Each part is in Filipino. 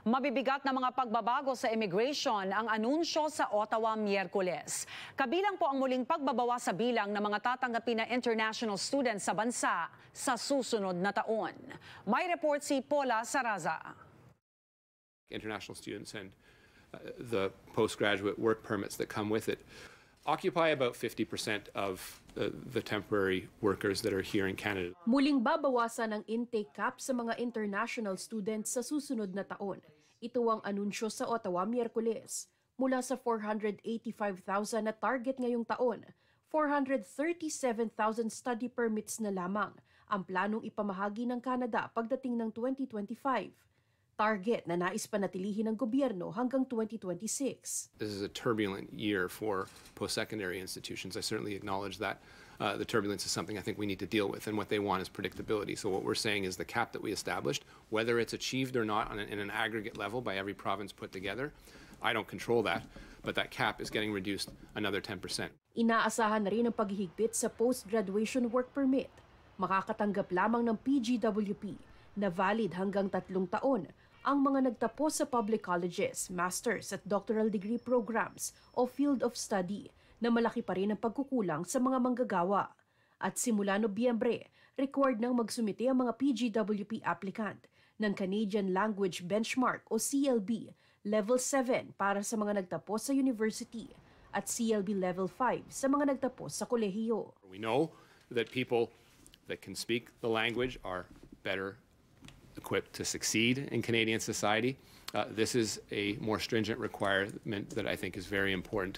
Mabibigat na mga pagbabago sa immigration ang anunsyo sa Ottawa Miyerkules. Kabilang po ang muling pagbabawas sa bilang ng mga tatanggapin na international students sa bansa sa susunod na taon. May report si Paula Saraza. International students and the postgraduate work permits that come with it occupy about 50% of the temporary workers that are here in Canada. Muling babawasan ang intake cap sa mga international students sa susunod na taon. Ito ang anunsyo sa Ottawa Miyerkules. Mula sa 485,000 na target ngayong taon, 437,000 study permits na lamang ang planong ipamahagi ng Canada pagdating ng 2025. Target na nais panatilihin ng gobyerno hanggang 2026. This is a turbulent year for post-secondary institutions. I certainly acknowledge that. The turbulence is something I think we need to deal with, and what they want is predictability. So what we're saying is the cap that we established, whether it's achieved or not in an aggregate level by every province put together, I don't control that, but that cap is getting reduced another 10%. Inaasahan na rin ang paghihigpit sa post-graduation work permit. Makakatanggap lamang ng PGWP na valid hanggang 3 taon ang mga nagtapos sa public colleges, master's at doctoral degree programs o field of study na malaki pa rin ang pagkukulang sa mga manggagawa. At simula Nobyembre, required nang magsumite ang mga PGWP applicant ng Canadian Language Benchmark o CLB Level 7 para sa mga nagtapos sa university at CLB Level 5 sa mga nagtapos sa kolehiyo. We know that people that can speak the language are better equipped to succeed in Canadian society. This is a more stringent requirement that I think is very important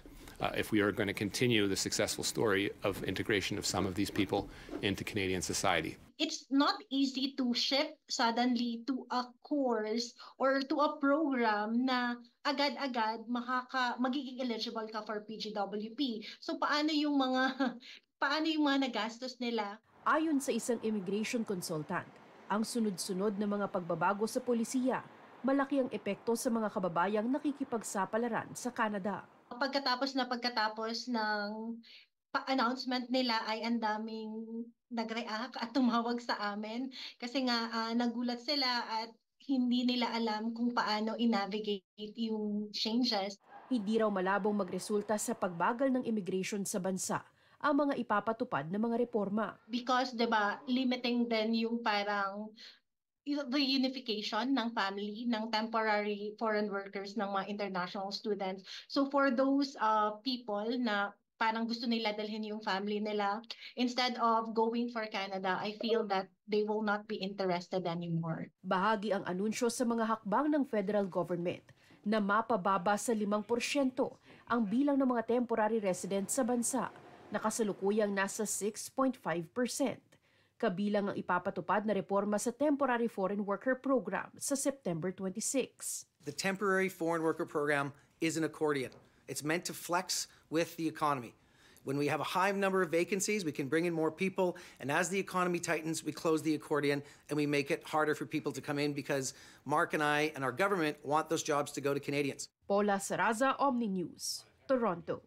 if we are going to continue the successful story of integration of some of these people into Canadian society. It's not easy to shift suddenly to a course or to a program na agad-agad magiging eligible ka for PGWP. So paano yung mga nagastos nila? Ayon sa isang immigration consultant, ang sunod-sunod na mga pagbabago sa polisiya, malaki ang epekto sa mga kababayang nakikipagsapalaran sa Canada. Pagkatapos ng announcement nila ay ang daming nag-react at tumawag sa amin kasi nga nagulat sila at hindi nila alam kung paano i-navigate yung changes. Hindi raw malabong magresulta sa pagbagal ng immigration sa bansa ang mga ipapatupad na mga reforma. Because, diba, limiting din yung parang the unification ng family, ng temporary foreign workers, ng mga international students. So for those people na parang gusto nila dalhin yung family nila, instead of going for Canada, I feel that they will not be interested anymore. Bahagi ang anunsyo sa mga hakbang ng federal government na mapababa sa 5% ang bilang ng mga temporary residents sa bansa, na kasalukuyang nasa 6.5%. Kabilang ang ipapatupad na reforma sa Temporary Foreign Worker Program sa September 26. The Temporary Foreign Worker Program is an accordion. It's meant to flex with the economy. When we have a high number of vacancies, we can bring in more people, and as the economy tightens, we close the accordion and we make it harder for people to come in because Mark and I and our government want those jobs to go to Canadians. Paula Saraza, Omni News, Toronto.